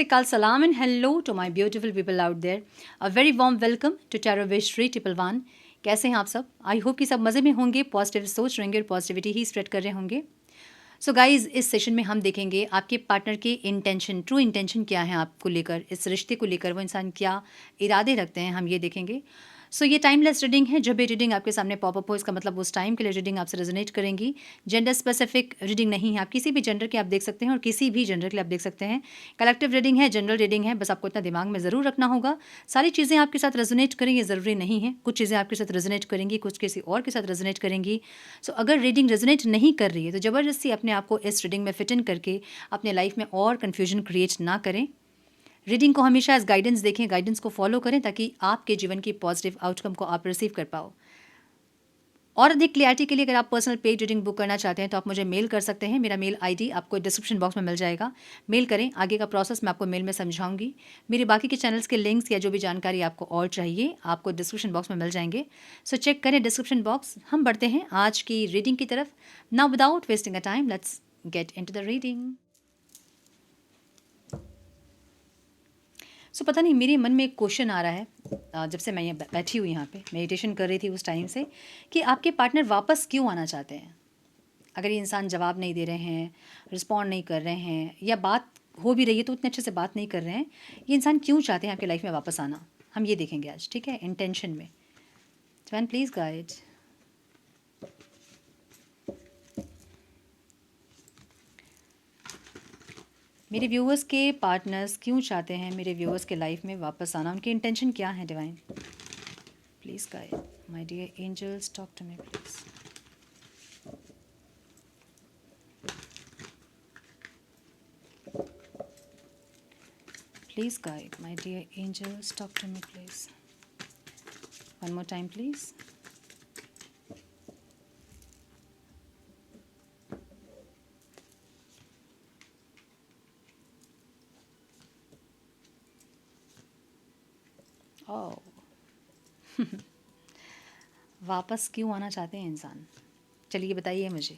Srikal Salam and hello to my beautiful people out there. A very warm welcome to Tarot Wish 111. कैसे हैं आप सब? I hope कि सब मज़े में होंगे, पॉजिटिव सोच रहेंगे और पॉजिटिविटी ही स्प्रेड कर रहे होंगे. सो गाइज, इस सेशन में हम देखेंगे आपके पार्टनर के इंटेंशन, ट्रू इंटेंशन क्या है आपको लेकर, इस रिश्ते को लेकर वो इंसान क्या इरादे रखते हैं, हम ये देखेंगे. सो ये टाइमलेस रीडिंग है. जब ये रीडिंग आपके सामने पॉपअप हो, इसका मतलब उस टाइम के लिए रीडिंग आपसे रेजोनेट करेंगी. जेंडर स्पेसिफिक रीडिंग नहीं है, आप किसी भी जेंडर के आप देख सकते हैं और किसी भी जेंडर के लिए आप देख सकते हैं. कलेक्टिव रीडिंग है, जनरल रीडिंग है, बस आपको इतना दिमाग में ज़रूर रखना होगा. सारी चीज़ें आपके साथ रेजोनेट करें ये ज़रूरी नहीं है. कुछ चीज़ें आपके साथ रेजोनेट करेंगी, कुछ किसी और के साथ रेजोनेट करेंगी. सो अगर रीडिंग रेजोनेट नहीं कर रही है तो ज़बरदस्ती अपने आप को इस रीडिंग में फिट इन करके अपने लाइफ में और कन्फ्यूजन क्रिएट ना करें. रीडिंग को हमेशा एज गाइडेंस देखें, गाइडेंस को फॉलो करें ताकि आपके जीवन की पॉजिटिव आउटकम को आप रिसीव कर पाओ. और अधिक क्लियरिटी के लिए अगर आप पर्सनल पेड रीडिंग बुक करना चाहते हैं तो आप मुझे मेल कर सकते हैं. मेरा मेल आईडी आपको डिस्क्रिप्शन बॉक्स में मिल जाएगा. मेल करें, आगे का प्रोसेस मैं आपको मेल में समझाऊंगी. मेरे बाकी के चैनल्स के लिंक्स या जो भी जानकारी आपको और चाहिए आपको डिस्क्रिप्शन बॉक्स में मिल जाएंगे. सो चेक करें डिस्क्रिप्शन बॉक्स. हम बढ़ते हैं आज की रीडिंग की तरफ. Now without wasting a time let's get into the reading. पता नहीं मेरे मन में एक क्वेश्चन आ रहा है जब से मैं ये बैठी हुई यहाँ पे मेडिटेशन कर रही थी उस टाइम से, कि आपके पार्टनर वापस क्यों आना चाहते हैं. अगर ये इंसान जवाब नहीं दे रहे हैं, रिस्पॉन्ड नहीं कर रहे हैं, या बात हो भी रही है तो उतने अच्छे से बात नहीं कर रहे हैं, ये इंसान क्यों चाहते हैं आपकी लाइफ में वापस आना, हम ये देखेंगे आज. ठीक है, इंटेंशन में. Divine please guide. मेरे व्यूअर्स के पार्टनर्स क्यों चाहते हैं मेरे व्यूअर्स के लाइफ में वापस आना, उनके इंटेंशन क्या है. Divine please guide. My dear angels talk to me please. Please guide my dear angels talk to me please. One more time please. Oh वापस क्यों आना चाहते हैं इंसान, चलिए बताइए मुझे.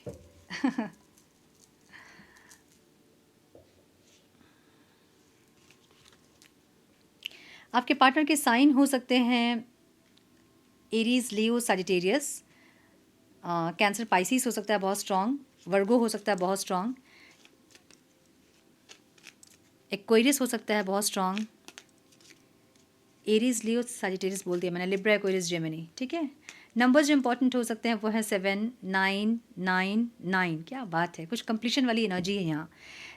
आपके पार्टनर के साइन हो सकते हैं एरीज, लियो, सजिटेरियस. कैंसर, पाइसिस हो सकता है बहुत स्ट्रांग. वर्गो हो सकता है बहुत स्ट्रांग. एक्वेरियस हो सकता है बहुत स्ट्रांग. एरीज, लियो, सजिटेरियस बोल दिया मैंने. Libra, Aquarius, Gemini. ठीक है. नंबर्स जो इंपॉर्टेंट हो सकते हैं वो है 7, 9, 9, 9. क्या बात है, कुछ कंप्लीशन वाली एनर्जी है यहाँ.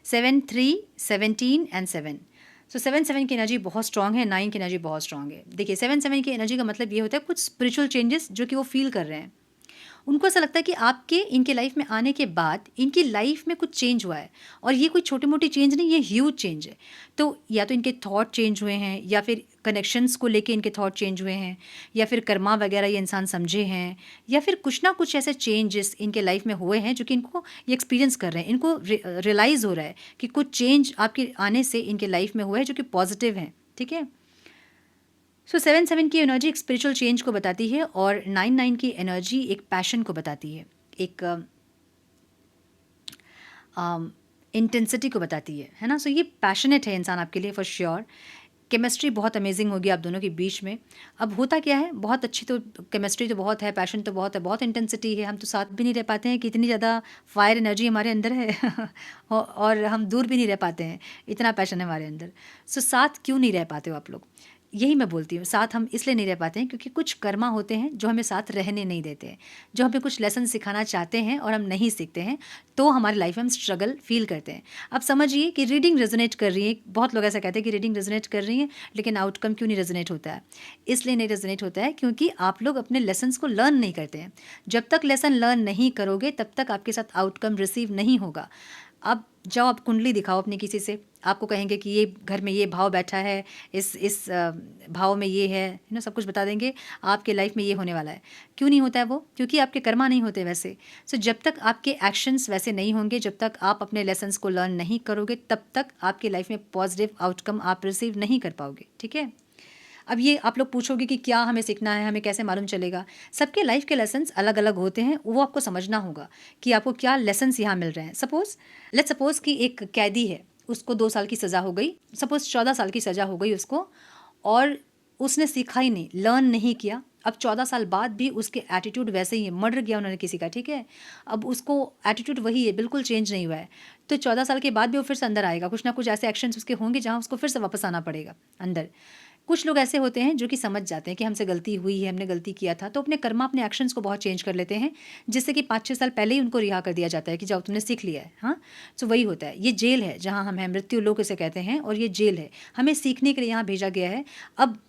7, 3, 17 एंड 7. सो 7, 7 की एनर्जी बहुत स्ट्रांग है, 9 की एनर्जी बहुत स्ट्रांग है. देखिए 7, 7 की एनर्जी का मतलब ये होता है कुछ स्पिरिचुअल चेंजेस जो कि वो फील कर रहे हैं. उनको ऐसा लगता है कि आपके इनके लाइफ में आने के बाद इनकी लाइफ में कुछ चेंज हुआ है, और ये कोई छोटी मोटी चेंज नहीं, ये ह्यूज चेंज है. तो या तो इनके थॉट चेंज हुए हैं, या फिर कनेक्शंस को लेके इनके थॉट चेंज हुए हैं, या फिर कर्मा वगैरह ये इंसान समझे हैं, या फिर कुछ ना कुछ ऐसे चेंजेस इनके लाइफ में हुए हैं जो कि इनको ये एक्सपीरियंस कर रहे हैं. इनको रियलाइज़ हो रहा है कि कुछ चेंज आपके आने से इनके लाइफ में हुआ है जो कि पॉजिटिव हैं. ठीक है. सो 7, 7 की एनर्जी एक स्पिरिचुअल चेंज को बताती है, और 9, 9 की एनर्जी एक पैशन को बताती है, एक इंटेंसिटी को बताती है ना. सो ये पैशनेट है इंसान आपके लिए फॉर श्योर. केमिस्ट्री बहुत अमेजिंग होगी आप दोनों के बीच में. अब होता क्या है, बहुत अच्छी तो केमिस्ट्री तो बहुत है, पैशन तो बहुत है, बहुत इंटेंसिटी है, हम तो साथ भी नहीं रह पाते हैं कि इतनी ज़्यादा फायर एनर्जी हमारे अंदर है. और हम दूर भी नहीं रह पाते हैं, इतना पैशन है हमारे अंदर. सो साथ क्यों नहीं रह पाते हो आप लोग, यही मैं बोलती हूँ. साथ हम इसलिए नहीं रह पाते हैं क्योंकि कुछ कर्मा होते हैं जो हमें साथ रहने नहीं देते हैं, जो हमें कुछ लेसन सिखाना चाहते हैं और हम नहीं सीखते हैं, तो हमारी लाइफ में हम स्ट्रगल फील करते हैं. अब समझिए कि रीडिंग रेजोनेट कर रही है. बहुत लोग ऐसा कहते हैं कि रीडिंग रेजोनेट कर रही है लेकिन आउटकम क्यों नहीं रेजोनेट होता है. इसलिए नहीं रेजोनेट होता है क्योंकि आप लोग अपने लेसन्स को लर्न नहीं करते हैं. जब तक लेसन लर्न नहीं करोगे तब तक आपके साथ आउटकम रिसीव नहीं होगा. अब जाओ आप कुंडली दिखाओ अपने किसी से, आपको कहेंगे कि ये घर में ये भाव बैठा है, इस भाव में ये है, सब कुछ बता देंगे, आपके लाइफ में ये होने वाला है. क्यों नहीं होता है वो, क्योंकि आपके कर्मा नहीं होते वैसे. सो जब तक आपके एक्शंस वैसे नहीं होंगे, जब तक आप अपने लेसन्स को लर्न नहीं करोगे, तब तक आपकी लाइफ में पॉजिटिव आउटकम आप रिसीव नहीं कर पाओगे. ठीक है. अब ये आप लोग पूछोगे कि क्या हमें सीखना है, हमें कैसे मालूम चलेगा. सबके लाइफ के लेसन्स अलग अलग होते हैं, वो आपको समझना होगा कि आपको क्या लेसन्स यहाँ मिल रहे हैं. लेट्स सपोज कि एक कैदी है, उसको 2 साल की सज़ा हो गई, सपोज़ 14 साल की सज़ा हो गई उसको, और उसने सीखा ही नहीं, लर्न नहीं किया। अब 14 साल बाद भी उसके एटीट्यूड वैसे ही है, मर्डर किया उन्होंने किसी का, ठीक है? अब उसको एटीट्यूड वही है, बिल्कुल चेंज नहीं हुआ है। तो 14 साल के बाद भी वो फिर से अंदर आएगा, कुछ ना कुछ ऐसे एक्शंस उसके होंगे जहाँ उसको फिर से वापस आना पड़ेगा अंदर। कुछ लोग ऐसे होते हैं जो कि समझ जाते हैं कि हमसे गलती हुई है, हमने गलती किया था, तो अपने कर्मा, अपने एक्शंस को बहुत चेंज कर लेते हैं, जिससे कि 5-6 साल पहले ही उनको रिहा कर दिया जाता है कि जाओ तुमने सीख लिया है। हाँ, तो वही होता है, ये जेल है जहाँ हम हैं, मृत्यु लोक इसे कहते हैं, और ये जेल है, हमें सीखने के लिए यहाँ भेजा गया है। अब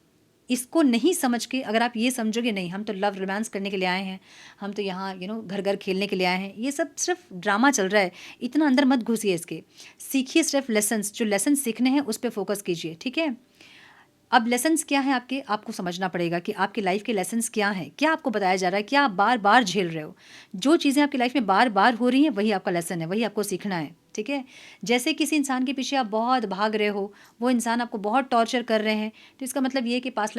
इसको नहीं समझ के अगर आप ये समझोगे नहीं हम तो लव रोमांस करने के लिए आए हैं, हम तो यहाँ घर घर खेलने के लिए आए हैं, ये सब सिर्फ ड्रामा चल रहा है, इतना अंदर मत घुसिए इसके। सीखिए सिर्फ लेसन्स, जो लेसन सीखने हैं उस पर फोकस कीजिए, ठीक है? अब लेसन्स क्या है आपके, आपको समझना पड़ेगा कि आपकी लाइफ के लेसन्स क्या हैं, क्या आपको बताया जा रहा है, क्या आप बार बार झेल रहे हो। जो चीज़ें आपकी लाइफ में बार बार हो रही हैं वही आपका लेसन है, वही आपको सीखना है, ठीक है? जैसे किसी इंसान के पीछे आप बहुत भाग रहे हो, वो इंसान आपको बहुत टॉर्चर कर रहे हैं, तो इसका मतलब ये है कि पास्ट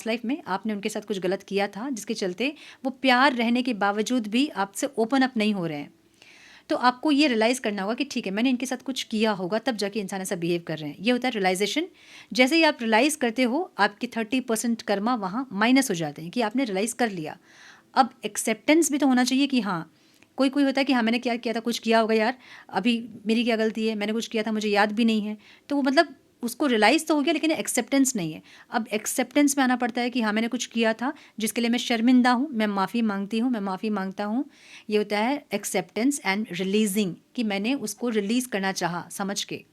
लाइफ में आपने उनके साथ कुछ गलत किया था, जिसके चलते वो प्यार रहने के बावजूद भी आपसे ओपन अप नहीं हो रहे हैं। तो आपको ये रियलाइज़ करना होगा कि ठीक है, मैंने इनके साथ कुछ किया होगा, तब जाके इंसान ऐसा बिहेव कर रहे हैं। ये होता है रियलाइजेशन। जैसे ही आप रियलाइज़ करते हो, आपके 30% कर्मा वहाँ माइनस हो जाते हैं कि आपने रियलाइज़ कर लिया। अब एक्सेप्टेंस भी तो होना चाहिए कि हाँ, कोई कोई होता है कि हाँ मैंने क्या किया था, कुछ किया होगा यार, अभी मेरी क्या गलती है, मैंने कुछ किया था, मुझे याद भी नहीं है। तो वो मतलब उसको रियलाइज़ तो हो गया, लेकिन एक्सेप्टेंस नहीं है। अब एक्सेप्टेंस में आना पड़ता है कि हाँ मैंने कुछ किया था जिसके लिए मैं शर्मिंदा हूँ, मैं माफ़ी मांगती हूँ, मैं माफ़ी मांगता हूँ। ये होता है एक्सेप्टेंस एंड रिलीजिंग, कि मैंने उसको रिलीज़ करना चाहा समझ के,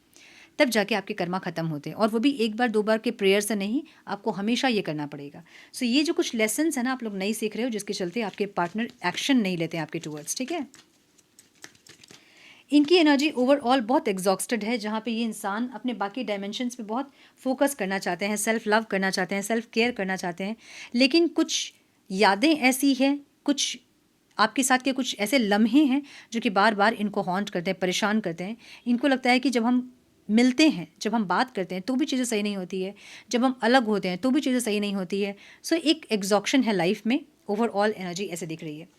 तब जाके आपके कर्मा ख़त्म होते हैं। और वो भी एक बार दो बार के प्रेयर से नहीं, आपको हमेशा ये करना पड़ेगा। सो ये जो कुछ लेसन्स है ना, आप लोग नहीं सीख रहे हो, जिसके चलते आपके पार्टनर एक्शन नहीं लेते हैं आपके टूवर्ड्स, ठीक है? इनकी एनर्जी ओवरऑल बहुत एग्जॉस्टेड है, जहाँ पे ये इंसान अपने बाकी डायमेंशंस पे बहुत फोकस करना चाहते हैं, सेल्फ लव करना चाहते हैं, सेल्फ केयर करना चाहते हैं, लेकिन कुछ यादें ऐसी हैं, कुछ आपके साथ के कुछ ऐसे लम्हे हैं जो कि बार बार इनको हॉन्ट करते हैं, परेशान करते हैं। इनको लगता है कि जब हम मिलते हैं, जब हम बात करते हैं तो भी चीज़ें सही नहीं होती है, जब हम अलग होते हैं तो भी चीज़ें सही नहीं होती है। सो एक एग्जॉक्शन है लाइफ में, ओवरऑल एनर्जी ऐसे दिख रही है।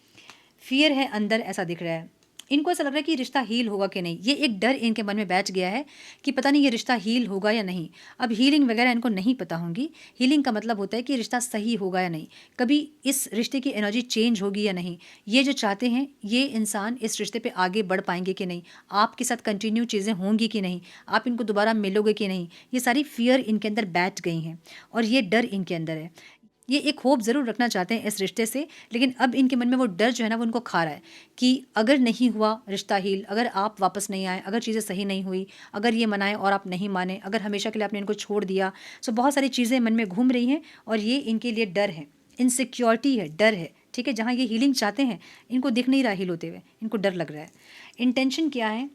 फियर है अंदर, ऐसा दिख रहा है। इनको ऐसा लग रहा है कि रिश्ता हील होगा कि नहीं, ये एक डर इनके मन में बैठ गया है कि पता नहीं ये रिश्ता हील होगा या नहीं। अब हीलिंग वगैरह इनको नहीं पता होंगी। हीलिंग का मतलब होता है कि रिश्ता सही होगा या नहीं, कभी इस रिश्ते की एनर्जी चेंज होगी या नहीं, ये जो चाहते हैं ये इंसान इस रिश्ते पे आगे बढ़ पाएंगे कि नहीं, आपके साथ कंटिन्यू चीज़ें होंगी कि नहीं, आप इनको दोबारा मिलोगे कि नहीं, ये सारी फियर इनके अंदर बैठ गई हैं और ये डर इनके अंदर है। ये एक होप ज़रूर रखना चाहते हैं इस रिश्ते से, लेकिन अब इनके मन में वो डर जो है ना, वो उनको खा रहा है कि अगर नहीं हुआ रिश्ता हील, अगर आप वापस नहीं आए, अगर चीज़ें सही नहीं हुई, अगर ये मनाए और आप नहीं माने, अगर हमेशा के लिए आपने इनको छोड़ दिया, सो बहुत सारी चीज़ें मन में घूम रही हैं और ये इनके लिए डर है, इनसिक्योरिटी है, डर है, ठीक है? जहाँ ये हीलिंग चाहते हैं, इनको दिख नहीं रहा हील होते हुए, इनको डर लग रहा है। इंटेंशन क्या है?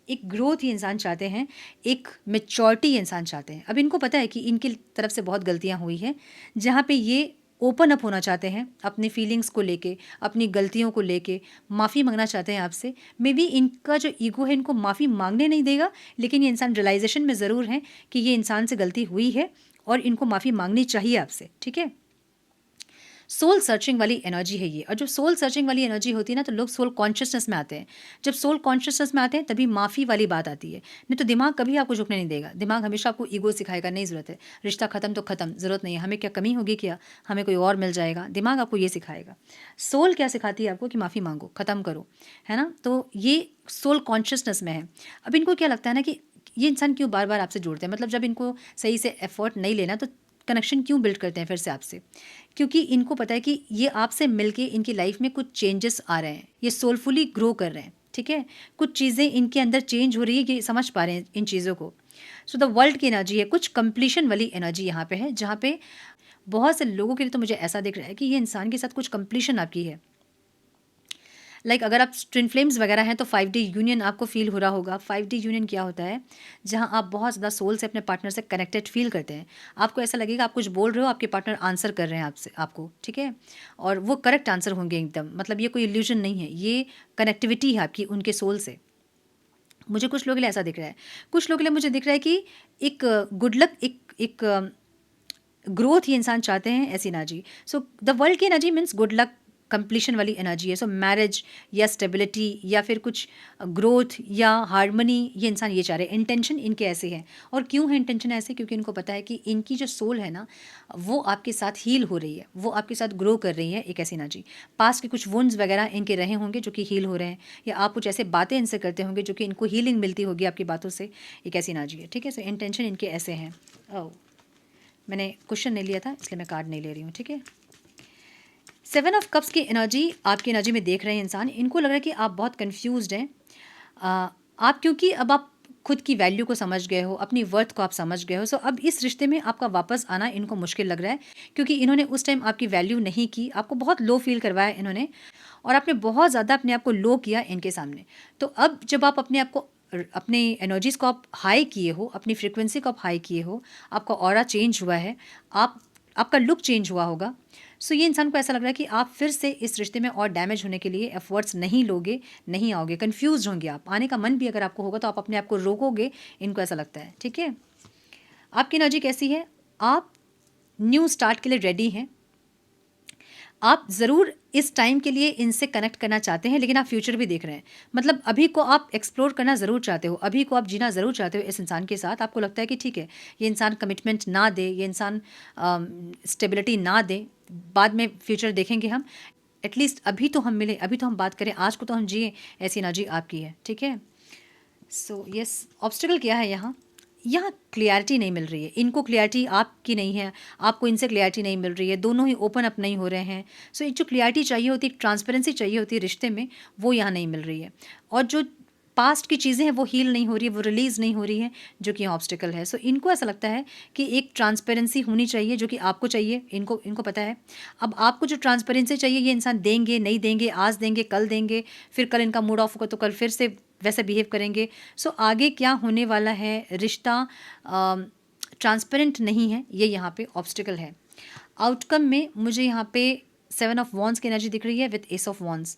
एक ग्रोथ ही इंसान चाहते हैं, एक मैच्योरिटी इंसान चाहते हैं। अब इनको पता है कि इनकी तरफ से बहुत गलतियां हुई हैं, जहाँ पे ये ओपन अप होना चाहते हैं अपनी फीलिंग्स को लेके, अपनी गलतियों को लेके, माफ़ी मांगना चाहते हैं आपसे। मे बी इनका जो ईगो है इनको माफ़ी मांगने नहीं देगा, लेकिन ये इंसान रियलाइजेशन में ज़रूर है कि ये इंसान से गलती हुई है और इनको माफ़ी मांगनी चाहिए आपसे, ठीक है? सोल सर्चिंग वाली एनर्जी है ये। और जब सोल सर्चिंग वाली एनर्जी होती है ना, तो लोग सोल कॉन्शियसनेस में आते हैं। जब सोल कॉन्शियसनेस में आते हैं तभी माफ़ी वाली बात आती है, नहीं तो दिमाग कभी आपको झुकने नहीं देगा। दिमाग हमेशा आपको ईगो सिखाएगा, नहीं ज़रूरत है, रिश्ता ख़त्म तो ख़त्म, ज़रूरत नहीं है, हमें क्या कमी होगी, क्या हमें कोई और मिल जाएगा, दिमाग आपको ये सिखाएगा। सोल क्या सिखाती है आपको कि माफ़ी मांगो, ख़त्म करो, है ना? तो ये सोल कॉन्शियसनेस में है। अब इनको क्या लगता है ना कि ये इंसान क्यों बार बार आपसे जोड़ते हैं, मतलब जब इनको सही से एफर्ट नहीं लेना तो कनेक्शन क्यों बिल्ड करते हैं फिर से आपसे? क्योंकि इनको पता है कि ये आपसे मिलके इनकी लाइफ में कुछ चेंजेस आ रहे हैं, ये सोलफुली ग्रो कर रहे हैं, ठीक है? कुछ चीज़ें इनके अंदर चेंज हो रही है, ये समझ पा रहे हैं इन चीज़ों को। सो द वर्ल्ड की एनर्जी है, कुछ कंप्लीशन वाली एनर्जी यहाँ पे है, जहाँ पे बहुत से लोगों के लिए तो मुझे ऐसा दिख रहा है कि ये इंसान के साथ कुछ कंप्लीशन आपकी है। लाइक अगर आप ट्विन फ्लेम्स वगैरह हैं तो 5D यूनियन आपको फील हो रहा होगा। 5D यूनियन क्या होता है? जहाँ आप बहुत ज़्यादा सोल से अपने पार्टनर से कनेक्टेड फील करते हैं। आपको ऐसा लगेगा आप कुछ बोल रहे हो, आपके पार्टनर आंसर कर रहे हैं आपसे, आपको, ठीक है? और वो करेक्ट आंसर होंगे एकदम, मतलब ये कोई इल्यूजन नहीं है, ये कनेक्टिविटी है आपकी उनके सोल से। मुझे कुछ लोगों के लिए ऐसा दिख रहा है। कुछ लोगों के लिए मुझे दिख रहा है कि एक गुड लक, एक ग्रोथ ये इंसान चाहते हैं, ऐसी एनर्जी। सो द वर्ल्ड की energy means good luck, completion वाली एनर्जी है। सो मैरिज या स्टेबिलिटी या फिर कुछ ग्रोथ या हार्मनी, ये इंसान ये चाह रहे हैं। इंटेंशन इनके ऐसे है। और क्यों है इंटेंशन ऐसे? क्योंकि इनको पता है कि इनकी जो सोल है ना, वो आपके साथ हील हो रही है, वो आपके साथ ग्रो कर रही है। एक ऐसी एनर्जी, पास्ट के कुछ वुंड्स वगैरह इनके रहे होंगे जो कि हील हो रहे हैं, या आप कुछ ऐसे बातें इनसे करते होंगे जो कि इनको हीलिंग मिलती होगी आपकी बातों से। एक ऐसी एनर्जी है, ठीक है। सो इंटेंशन इनके ऐसे हैं। ओह, मैंने क्वेश्चन नहीं लिया था इसलिए मैं कार्ड नहीं ले रही हूँ, ठीक है। 7 ऑफ कप्स की एनर्जी आपकी एनर्जी में देख रहे हैं इंसान। इनको लग रहा है कि आप बहुत कंफ्यूज्ड हैं। आप क्योंकि अब आप खुद की वैल्यू को समझ गए हो, अपनी वर्थ को आप समझ गए हो। सो अब इस रिश्ते में आपका वापस आना इनको मुश्किल लग रहा है, क्योंकि इन्होंने उस टाइम आपकी वैल्यू नहीं की, आपको बहुत लो फील करवाया इन्होंने, और आपने बहुत ज़्यादा अपने आप को लो किया इनके सामने। तो अब जब आप अपने आप को, अपने एनर्जीज़ को आप हाई किए हो, अपनी फ्रिक्वेंसी को आप हाई किए हो, आपका ऑरा चेंज हुआ है, आपका लुक चेंज हुआ होगा। सो ये इंसान को ऐसा लग रहा है कि आप फिर से इस रिश्ते में और डैमेज होने के लिए एफर्ट्स नहीं लोगे, नहीं आओगे, कंफ्यूज होंगे आप। आने का मन भी अगर आपको होगा तो आप अपने आप को रोकोगे, इनको ऐसा लगता है, ठीक है। आपकी एनर्जी कैसी है? आप न्यू स्टार्ट के लिए रेडी हैं। आप ज़रूर इस टाइम के लिए इनसे कनेक्ट करना चाहते हैं, लेकिन आप फ्यूचर भी देख रहे हैं। मतलब अभी को आप एक्सप्लोर करना ज़रूर चाहते हो, अभी को आप जीना ज़रूर चाहते हो इस इंसान के साथ। आपको लगता है कि ठीक है, ये इंसान कमिटमेंट ना दे, ये इंसान स्टेबिलिटी ना दे, बाद में फ्यूचर देखेंगे हम। एटलीस्ट अभी तो हम मिले, अभी तो हम बात करें, आज को तो हम जिए, ऐसी एनर्जी आपकी है, ठीक है। सो यस, ऑब्स्टिकल क्या है यहाँ? यहाँ क्लियरिटी नहीं मिल रही है इनको। क्लियरिटी आपकी नहीं है, आपको इनसे क्लियरिटी नहीं मिल रही है, दोनों ही ओपन अप नहीं हो रहे हैं। सो एक जो क्लियरिटी चाहिए होती है, ट्रांसपेरेंसी चाहिए होती है रिश्ते में, वो यहाँ नहीं मिल रही है। और जो पास्ट की चीज़ें हैं वो हील नहीं हो रही है, वो रिलीज़ नहीं हो रही है, जो कि ऑब्स्टिकल है। सो इनको ऐसा लगता है कि एक ट्रांसपेरेंसी होनी चाहिए, जो कि आपको चाहिए, इनको पता है। अब आपको जो ट्रांसपेरेंसी चाहिए ये इंसान देंगे नहीं देंगे, आज देंगे कल देंगे, फिर कल इनका मूड ऑफ होगा तो कल फिर से वैसे बिहेव करेंगे। सो आगे क्या होने वाला है, रिश्ता ट्रांसपेरेंट नहीं है, ये यहाँ पे ऑब्स्टिकल है। आउटकम में मुझे यहाँ पे 7 ऑफ वॉन्ड्स की एनर्जी दिख रही है with S of wands.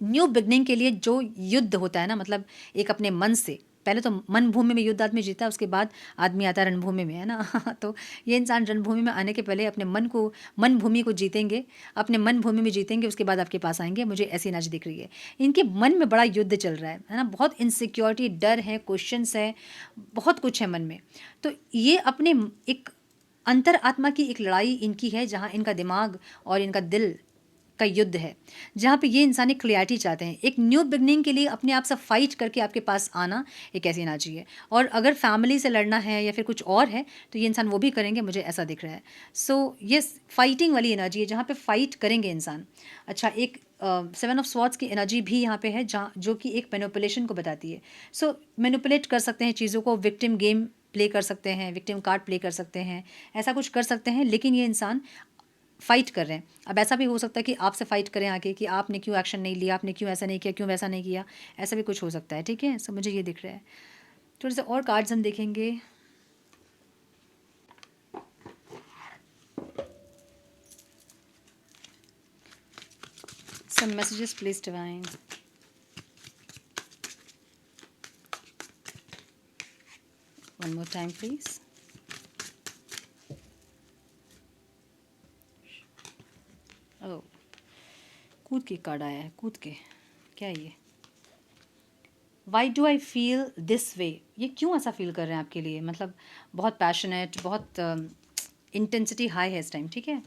New beginning के लिए जो युद्ध होता है ना, मतलब एक अपने मन से, पहले तो मन भूमि में युद्ध आदमी जीता है, उसके बाद आदमी आता है रणभूमि में, है ना। तो ये इंसान रणभूमि में आने के पहले अपने मन भूमि को जीतेंगे, अपने मन भूमि में जीतेंगे, उसके बाद आपके पास आएंगे। मुझे ऐसी एनर्जी दिख रही है। इनके मन में बड़ा युद्ध चल रहा है ना, बहुत इनसिक्योरिटी, डर है, क्वेश्चंस है, बहुत कुछ है मन में। तो ये अपने एक अंतर आत्मा की एक लड़ाई इनकी है, जहाँ इनका दिमाग और इनका दिल का युद्ध है, जहाँ पे ये इंसान एक क्लियरिटी चाहते हैं, एक न्यू बिगनिंग के लिए अपने आप से फाइट करके आपके पास आना, एक ऐसी एनर्जी है। और अगर फैमिली से लड़ना है या फिर कुछ और है तो ये इंसान वो भी करेंगे, मुझे ऐसा दिख रहा है। सो ये फाइटिंग वाली एनर्जी है, जहाँ पे फाइट करेंगे इंसान। अच्छा, एक 7 ऑफ स्वॉर्ड्स की एनर्जी भी यहाँ पे है, जहाँ जो कि एक मैनिपुलेशन को बताती है। सो मैनिपुलेट कर सकते हैं चीज़ों को, विक्टिम गेम प्ले कर सकते हैं, विक्टिम कार्ड प्ले कर सकते हैं, ऐसा कुछ कर सकते हैं, लेकिन ये इंसान फाइट कर रहे हैं। अब ऐसा भी हो सकता है कि आपसे फाइट करें आके कि आपने क्यों एक्शन नहीं लिया, आपने क्यों ऐसा नहीं किया, क्यों वैसा नहीं किया, ऐसा भी कुछ हो सकता है, ठीक है। सो मुझे ये दिख रहा है। थोड़े से और कार्ड्स हम देखेंगे। Some messages please divine. One more time please. Oh, कूद के कार्ड आया है, कूद के, क्या है ये? Why do I feel this way? ये क्यों ऐसा फील कर रहे हैं आपके लिए? मतलब बहुत पैशनेट, बहुत इंटेंसिटी हाई है इस टाइम, ठीक है।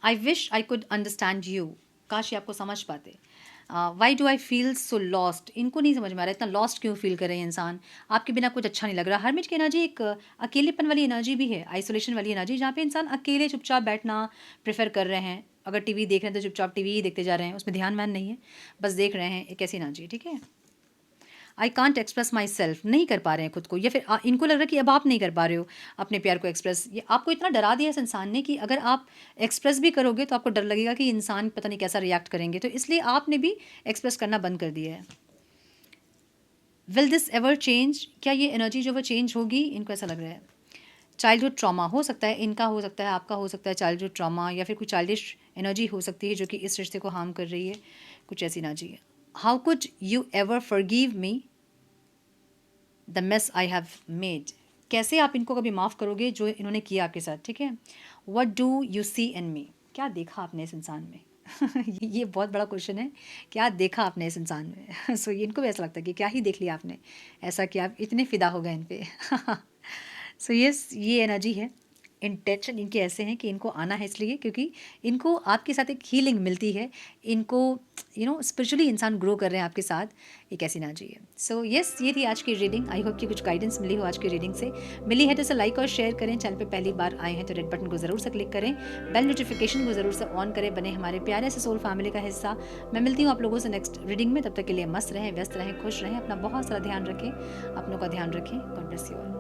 I wish I could understand you, काश ये आपको समझ पाते। Why do I feel so lost? इनको नहीं समझ में आ रहा इतना लॉस्ट क्यों फील कर रहे हैं इंसान, आपके बिना कुछ अच्छा नहीं लग रहा। हरमिट की एनर्जी एक अकेलेपन वाली एनर्जी भी है, आइसोलेशन वाली एनर्जी, जहाँ पे इंसान अकेले चुपचाप बैठना प्रेफर कर रहे हैं। अगर टीवी देख रहे हैं तो चुपचाप टीवी ही देखते जा रहे हैं, उसमें ध्यान वैन नहीं है, बस देख रहे हैं, एक ऐसी एनर्जी, ठीक है। I can't express my self, नहीं कर पा रहे हैं खुद को, या फिर इनको लग रहा है कि अब आप नहीं कर पा रहे हो अपने प्यार को एक्सप्रेस। ये आपको इतना डरा दिया इस इंसान ने कि अगर आप एक्सप्रेस भी करोगे तो आपको डर लगेगा कि इंसान पता नहीं कैसा रिएक्ट करेंगे, तो इसलिए आपने भी एक्सप्रेस करना बंद कर दिया है। Will this ever change? क्या ये एनर्जी जो वो चेंज होगी? इनको ऐसा लग रहा है। चाइल्डहुड ट्रॉमा हो सकता है, इनका हो सकता है, आपका हो सकता है चाइल्डहुड ट्रॉमा, या फिर कोई चाइल्डिश एनर्जी हो सकती है जो कि इस रिश्ते को हार्म कर रही है, कुछ ऐसी एनर्जी है। How could you ever forgive me the mess I have made? कैसे आप इनको कभी माफ़ करोगे जो इन्होंने किया आपके साथ, ठीक है। व्हाट डू यू सी इन मी, क्या देखा आपने इस इंसान में? ये बहुत बड़ा क्वेश्चन है, क्या देखा आपने इस इंसान में? सो इनको भी ऐसा लगता है कि क्या ही देख लिया आपने, ऐसा कि आप इतने फ़िदा हो गए इन पे। सो यस, ये एनर्जी है। इंटेंशन इनके ऐसे हैं कि इनको आना है इसलिए क्योंकि इनको आपके साथ एक हीलिंग मिलती है। इनको स्पिरिचुअली इंसान ग्रो कर रहे हैं आपके साथ, एक ऐसी एनर्जी है। सो यस, ये थी आज की रीडिंग। आई होप कि कुछ गाइडेंस मिली हो आज की रीडिंग से। मिली है तो इसे लाइक और शेयर करें। चैनल पे पहली बार आए हैं तो रेड बटन को ज़रूर से क्लिक करें, बेल नोटिफिकेशन को ज़रूर से ऑन करें, बने हमारे प्यारे से सोल फैमिली का हिस्सा। मैं मिलती हूँ आप लोगों से नेक्स्ट रीडिंग में। तब तक के लिए मस्त रहें, व्यस्त रहें, खुश रहें, अपना बहुत सारा ध्यान रखें, अपनों का ध्यान रखें। God bless you all.